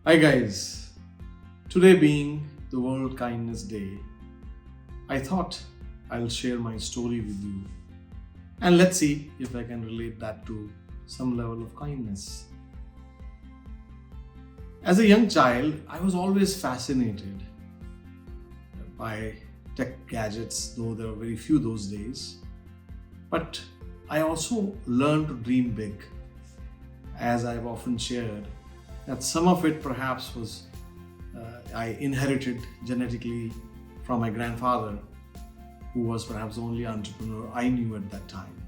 Hi guys, today being the World Kindness Day, I thought I'll share my story with you and let's see if I can relate that to some level of kindness. As a young child, I was always fascinated by tech gadgets, though there were very few those days. But I also learned to dream big, as I've often shared, that some of it perhaps was I inherited genetically from my grandfather, who was perhaps the only entrepreneur I knew at that time,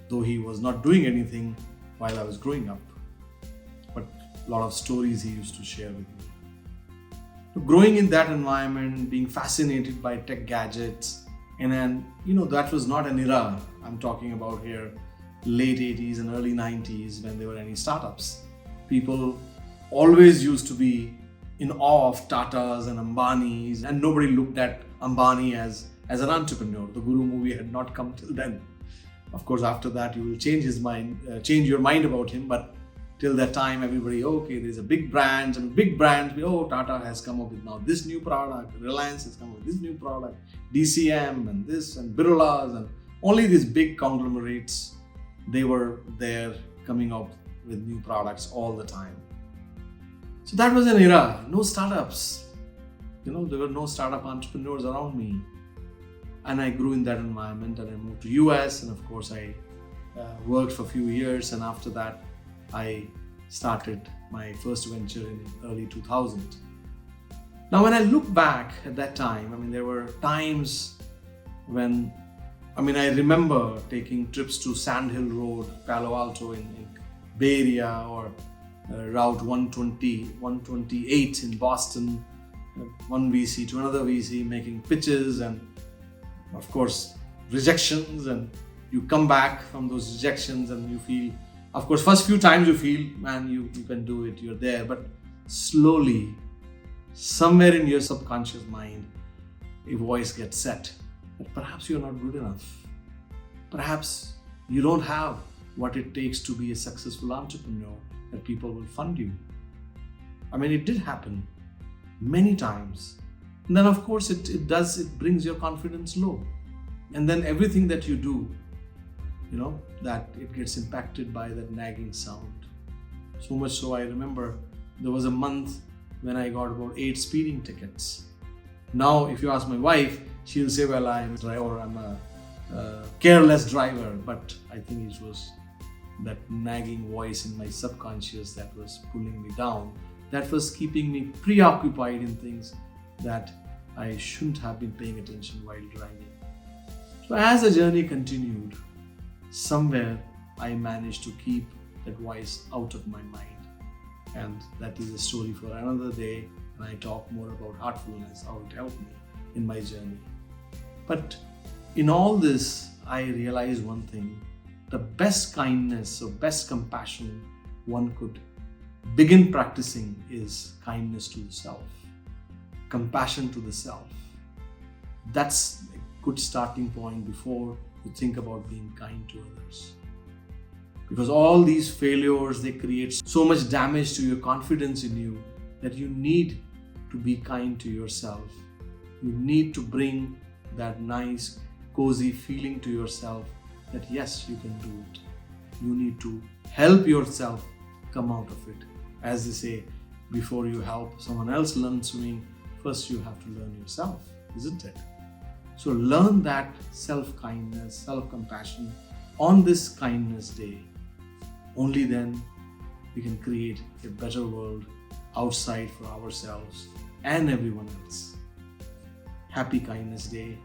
though he was not doing anything while I was growing up. But a lot of stories he used to share with me. So growing in that environment, being fascinated by tech gadgets, and then, that was not an era I'm talking about here, late 80s and early 90s, when there were any startups. People always used to be in awe of Tatas and Ambanis, and nobody looked at Ambani as an entrepreneur. The Guru movie had not come till then. Of course, after that, you will change your mind about him, but till that time, everybody, okay, there's a big brand, Tata has come up with now this new product, Reliance has come up with this new product, DCM and this and Birolas, and only these big conglomerates, they were there coming up with new products all the time. So that was an era, no startups. There were no startup entrepreneurs around me. And I grew in that environment and I moved to US, and of course I worked for a few years, and after that I started my first venture in early 2000. Now when I look back at that time, there were times when, I remember taking trips to Sand Hill Road, Palo Alto in Bay Area, or Route 128 in Boston, one VC to another VC, making pitches and of course rejections, and you come back from those rejections and you feel, of course, first few times you feel, man, you can do it, you're there, but slowly, somewhere in your subconscious mind, a voice gets set that perhaps you're not good enough. Perhaps you don't have what it takes to be a successful entrepreneur, that people will fund you. It did happen many times. And then of course it brings your confidence low. And then everything that you do, that it gets impacted by that nagging sound. So much so, I remember there was a month when I got about 8 speeding tickets. Now, if you ask my wife, she'll say, well, I'm a careless driver, but I think it was that nagging voice in my subconscious that was pulling me down, that was keeping me preoccupied in things that I shouldn't have been paying attention while driving. So as the journey continued, somewhere I managed to keep that voice out of my mind. And that is a story for another day, and I talk more about heartfulness, how it helped me in my journey. But in all this, I realized one thing: the best kindness or best compassion one could begin practicing is kindness to the self, compassion to the self. That's a good starting point before you think about being kind to others. Because all these failures, they create so much damage to your confidence in you that you need to be kind to yourself. You need to bring that nice, cozy feeling to yourself that yes, you can do it. You need to help yourself come out of it. As they say, before you help someone else learn swimming, first you have to learn yourself, isn't it? So learn that self-kindness, self-compassion on this kindness day. Only then we can create a better world outside for ourselves and everyone else. Happy Kindness Day.